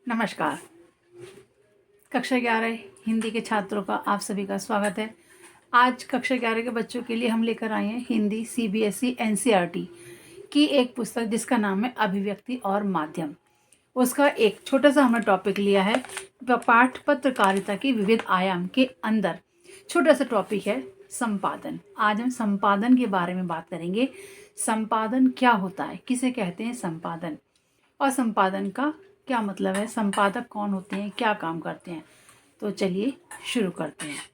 नमस्कार। कक्षा 11 हिंदी के छात्रों का आप सभी का स्वागत है। आज कक्षा 11 के बच्चों के लिए हम लेकर आए हैं हिंदी सीबीएसई एनसीईआरटी की एक पुस्तक जिसका नाम है अभिव्यक्ति और माध्यम। उसका एक छोटा सा हमने टॉपिक लिया है पाठ पत्रकारिता की विविध आयाम के अंदर छोटा सा टॉपिक है संपादन। आज हम संपादन के बारे में बात करेंगे। संपादन क्या होता है, किसे कहते हैं संपादन, और संपादन का क्या मतलब है, संपादक कौन होते हैं, क्या काम करते हैं। तो चलिए शुरू करते हैं।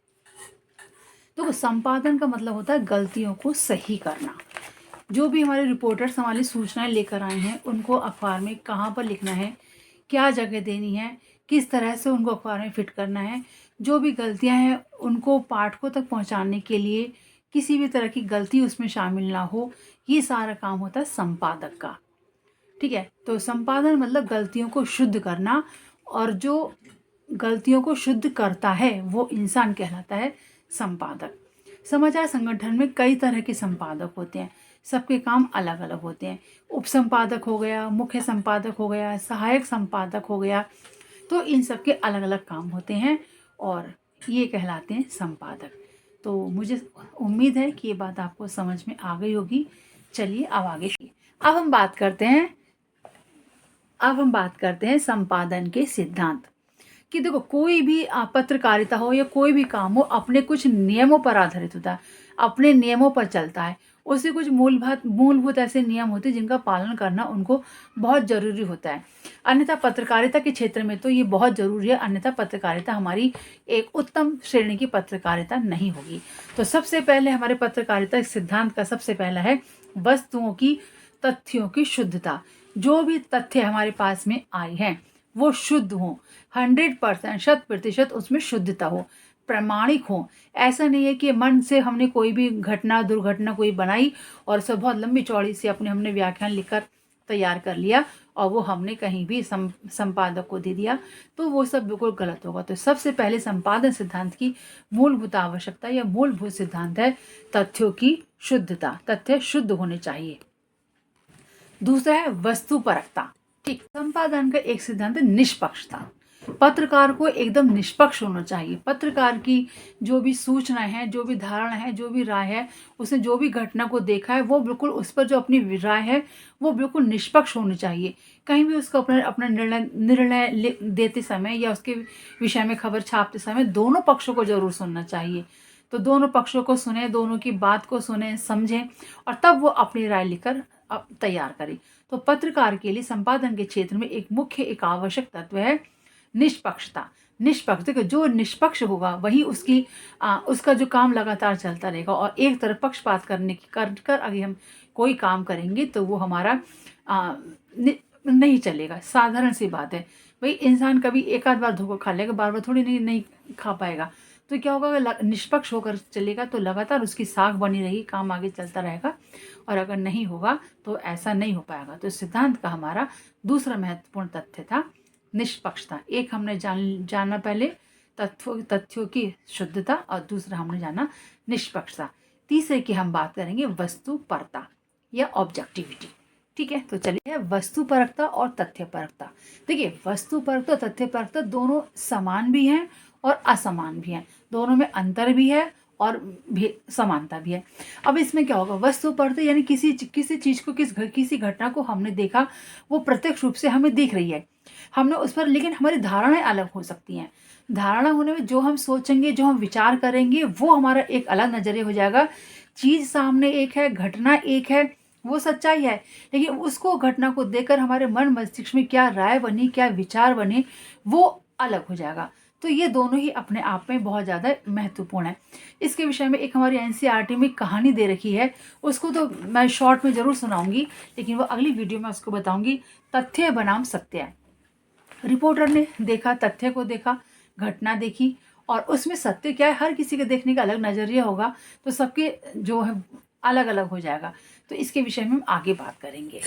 तो संपादन का मतलब होता है गलतियों को सही करना। जो भी हमारे रिपोर्टर्स हमारी सूचनाएं लेकर आए हैं उनको अखबार में कहाँ पर लिखना है, क्या जगह देनी है, किस तरह से उनको अखबार में फिट करना है, जो भी गलतियां हैं उनको पाठकों तक पहुंचाने के लिए किसी भी तरह की गलती उसमें शामिल ना हो, ये सारा काम होता है संपादक का। ठीक है, तो संपादन मतलब गलतियों को शुद्ध करना, और जो गलतियों को शुद्ध करता है वो इंसान कहलाता है संपादक। समाचार संगठन में कई तरह के संपादक होते हैं, सबके काम अलग अलग होते हैं। उप संपादक हो गया, मुख्य संपादक हो गया, सहायक संपादक हो गया, तो इन सब के अलग अलग काम होते हैं और ये कहलाते हैं संपादक। तो मुझे उम्मीद है कि ये बात आपको समझ में आ गई होगी। चलिए अब आगे अब हम बात करते हैं संपादन के सिद्धांत। कि देखो, कोई भी पत्रकारिता हो या कोई भी काम हो अपने कुछ नियमों पर आधारित होता है, अपने नियमों पर चलता है। उससे कुछ मूलभूत ऐसे नियम होते हैं जिनका पालन करना उनको बहुत ज़रूरी होता है। अन्यथा पत्रकारिता के क्षेत्र में तो ये बहुत ज़रूरी है, अन्यथा पत्रकारिता हमारी एक उत्तम श्रेणी की पत्रकारिता नहीं होगी। तो सबसे पहले हमारे पत्रकारिता सिद्धांत का सबसे पहला है वस्तुओं की तथ्यों की शुद्धता। जो भी तथ्य हमारे पास में आए हैं वो शुद्ध हो, 100% 100% उसमें शुद्धता हो, प्रामाणिक हो। ऐसा नहीं है कि मन से हमने कोई भी दुर्घटना कोई बनाई और सब बहुत लंबी चौड़ी सी हमने व्याख्यान लिखकर तैयार कर लिया और वो हमने कहीं भी संपादक को दे दिया, तो वो सब बिल्कुल गलत होगा। तो सबसे पहले संपादन सिद्धांत की मूलभूत आवश्यकता या मूलभूत सिद्धांत है तथ्यों की शुद्धता। तथ्य शुद्ध होने चाहिए। दूसरा है वस्तुपरकता। ठीक, संपादन का एक सिद्धांत है निष्पक्षता। पत्रकार को एकदम निष्पक्ष होना चाहिए। पत्रकार की जो भी सूचनाएं हैं, जो भी धारणा है, जो भी राय है, उसने जो भी घटना को देखा है वो बिल्कुल उस पर जो अपनी राय है वो बिल्कुल निष्पक्ष होनी चाहिए। कहीं भी उसको अपना निर्णय देते समय या उसके विषय में खबर छापते समय दोनों पक्षों को जरूर सुनना चाहिए। तो दोनों पक्षों को सुने, दोनों की बात को सुने, समझें और तब वो अपनी राय लिखकर तैयार करें। तो पत्रकार के लिए संपादन के क्षेत्र में एक आवश्यक तत्व है निष्पक्षता। जो निष्पक्ष होगा वही उसका जो काम लगातार चलता रहेगा, और एक तरफ पक्षपात कर अगर हम कोई काम करेंगे तो वो हमारा नहीं चलेगा। साधारण सी बात है भाई, इंसान कभी एक आध बार धोखा खा लेगा, बार बार थोड़ी नहीं खा पाएगा। तो क्या होगा, अगर निष्पक्ष होकर चलेगा तो लगातार उसकी साख बनी रहेगी, काम आगे चलता रहेगा, और अगर नहीं होगा तो ऐसा नहीं हो पाएगा। तो सिद्धांत का हमारा दूसरा महत्वपूर्ण तथ्य था निष्पक्षता। एक हमने जाना पहले तथ्यों की शुद्धता, और दूसरा हमने जाना निष्पक्षता। तीसरे की हम बात करेंगे वस्तुपरता या ऑब्जेक्टिविटी। ठीक है, तो चलिए वस्तुपरकता और तथ्यपरकता। देखिए, वस्तुपरकता और तथ्यपरकता दोनों समान भी हैं और असमान भी हैं, दोनों में अंतर भी है और भी समानता भी है। अब इसमें क्या होगा, वस्तुपरकता यानी किसी चीज को किसी घटना को हमने देखा, वो प्रत्यक्ष रूप से हमें दिख रही है, हमने उस पर, लेकिन हमारी धारणाएं अलग हो सकती हैं। धारणा होने में जो हम सोचेंगे, जो हम विचार करेंगे वो हमारा एक अलग नजरिया हो जाएगा। चीज सामने एक है, घटना एक है, वो सच्चाई है, लेकिन उसको घटना को देखकर हमारे मन मस्तिष्क में क्या राय बनी, क्या विचार बने, वो अलग हो जाएगा। तो ये दोनों ही अपने आप में बहुत ज़्यादा महत्वपूर्ण है। इसके विषय में एक हमारी एनसीईआरटी में कहानी दे रखी है, उसको तो मैं शॉर्ट में ज़रूर सुनाऊंगी, लेकिन वो अगली वीडियो में उसको बताऊंगी। तथ्य बनाम सत्य। रिपोर्टर ने देखा, तथ्य को देखा, घटना देखी, और उसमें सत्य क्या है, हर किसी के देखने का अलग नज़रिया होगा, तो सबके जो है अलग अलग हो जाएगा। तो इसके विषय में हम आगे बात करेंगे।